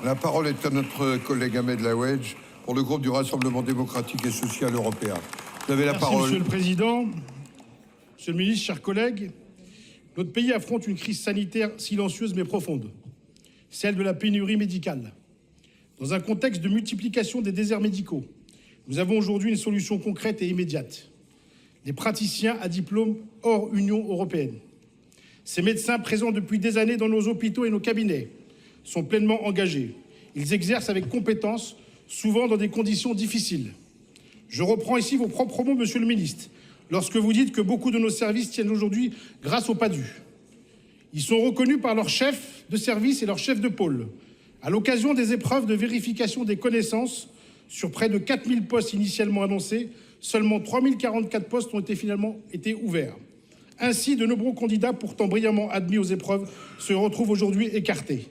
La parole est à notre collègue Ahmed Laouedj pour le groupe du Rassemblement démocratique et social européen. Vous avez la parole. Monsieur le Président, Monsieur le Ministre, chers collègues, notre pays affronte une crise sanitaire silencieuse mais profonde, celle de la pénurie médicale. Dans un contexte de multiplication des déserts médicaux, nous avons aujourd'hui une solution concrète et immédiate. Les praticiens à diplôme hors Union européenne. Ces médecins présents depuis des années dans nos hôpitaux et nos cabinets sont pleinement engagés. Ils exercent avec compétence, souvent dans des conditions difficiles. Je reprends ici vos propres mots, Monsieur le Ministre, lorsque vous dites que beaucoup de nos services tiennent aujourd'hui grâce aux PADU. Ils sont reconnus par leurs chefs de service et leurs chefs de pôle. À l'occasion des épreuves de vérification des connaissances, sur près de 4000 postes initialement annoncés, seulement 3044 postes ont finalement été ouverts. Ainsi, de nombreux candidats pourtant brillamment admis aux épreuves se retrouvent aujourd'hui écartés.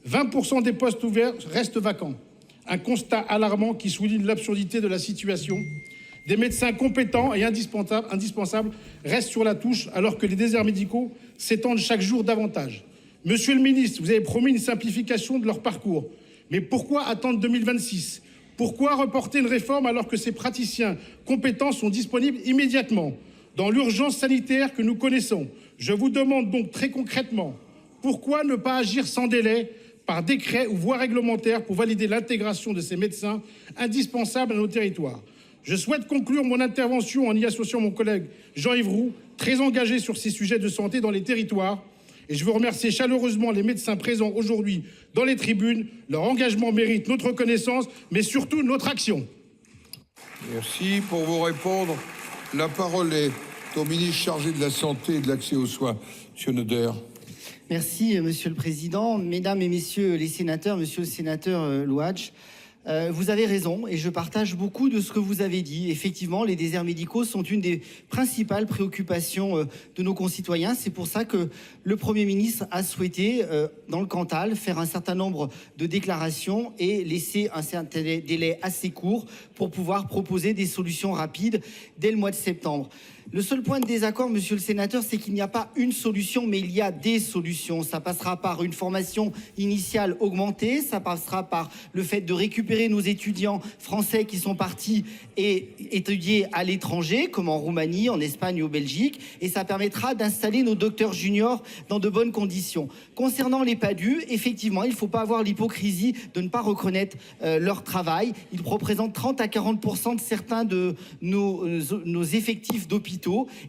20% des postes ouverts restent vacants. Un constat alarmant qui souligne l'absurdité de la situation. Des médecins compétents et indispensables restent sur la touche alors que les déserts médicaux s'étendent chaque jour davantage. Monsieur le ministre, vous avez promis une simplification de leur parcours. Mais pourquoi attendre 2026 ? Pourquoi reporter une réforme alors que ces praticiens compétents sont disponibles immédiatement ? Dans l'urgence sanitaire que nous connaissons, je vous demande donc très concrètement, pourquoi ne pas agir sans délai par décret ou voie réglementaire pour valider l'intégration de ces médecins indispensables à nos territoires ? Je souhaite conclure mon intervention en y associant mon collègue Jean-Yves Roux, très engagé sur ces sujets de santé dans les territoires. Et je veux remercier chaleureusement les médecins présents aujourd'hui dans les tribunes. Leur engagement mérite notre reconnaissance, mais surtout notre action. Merci. Pour vous répondre, la parole est au ministre chargé de la Santé et de l'accès aux soins, Monsieur Noder. Merci, Monsieur le Président. Mesdames et Messieurs les sénateurs, Monsieur le sénateur Laouedj, vous avez raison et je partage beaucoup de ce que vous avez dit. Effectivement, les déserts médicaux sont une des principales préoccupations de nos concitoyens. C'est pour ça que le Premier ministre a souhaité, dans le Cantal, faire un certain nombre de déclarations et laisser un certain délai assez court pour pouvoir proposer des solutions rapides dès le mois de septembre. Le seul point de désaccord, Monsieur le sénateur, c'est qu'il n'y a pas une solution, mais il y a des solutions. Ça passera par une formation initiale augmentée, ça passera par le fait de récupérer nos étudiants français qui sont partis et étudier à l'étranger, comme en Roumanie, en Espagne ou en Belgique, et ça permettra d'installer nos docteurs juniors dans de bonnes conditions. Concernant les PADU, effectivement, il ne faut pas avoir l'hypocrisie de ne pas reconnaître leur travail. Ils représentent 30 à 40% de certains de nos effectifs d'hôpitaux.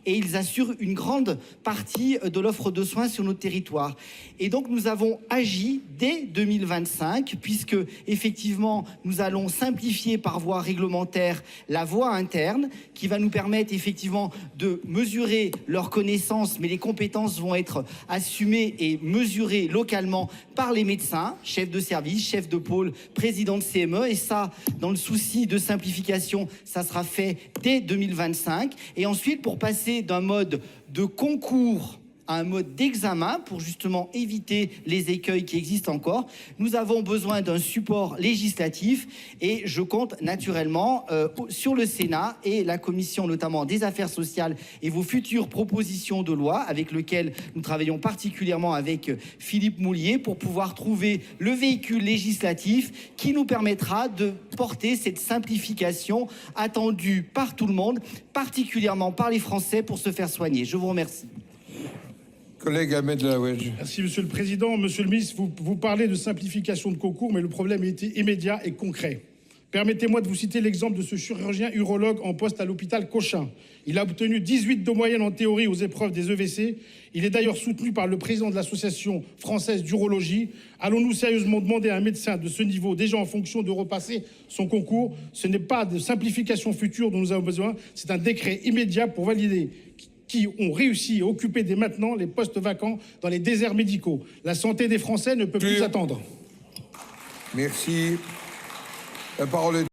Et ils assurent une grande partie de l'offre de soins sur notre territoire. Et donc nous avons agi dès 2025, puisque effectivement nous allons simplifier par voie réglementaire la voie interne, qui va nous permettre effectivement de mesurer leurs connaissances, mais les compétences vont être assumées et mesurées localement par les médecins, chefs de service, chefs de pôle, présidents de CME. Et ça, dans le souci de simplification, ça sera fait dès 2025. Et ensuite, pour passer d'un mode de concours à un mode d'examen pour justement éviter les écueils qui existent encore, nous avons besoin d'un support législatif et je compte naturellement sur le Sénat et la Commission notamment des Affaires sociales et vos futures propositions de loi avec lesquelles nous travaillons particulièrement avec Philippe Moulier pour pouvoir trouver le véhicule législatif qui nous permettra de porter cette simplification attendue par tout le monde, particulièrement par les Français pour se faire soigner. Je vous remercie. Collègue Ahmed Laouedj. Merci, Monsieur le Président. Monsieur le Ministre, vous parlez de simplification de concours, mais le problème est immédiat et concret. Permettez-moi de vous citer l'exemple de ce chirurgien urologue en poste à l'hôpital Cochin. Il a obtenu 18 de moyenne en théorie aux épreuves des EVC. Il est d'ailleurs soutenu par le président de l'Association française d'urologie. Allons-nous sérieusement demander à un médecin de ce niveau, déjà en fonction de repasser son concours? Ce n'est pas de simplification future dont nous avons besoin, c'est un décret immédiat pour valider qui ont réussi à occuper dès maintenant les postes vacants dans les déserts médicaux. La santé des Français ne peut plus attendre. Merci. La parole est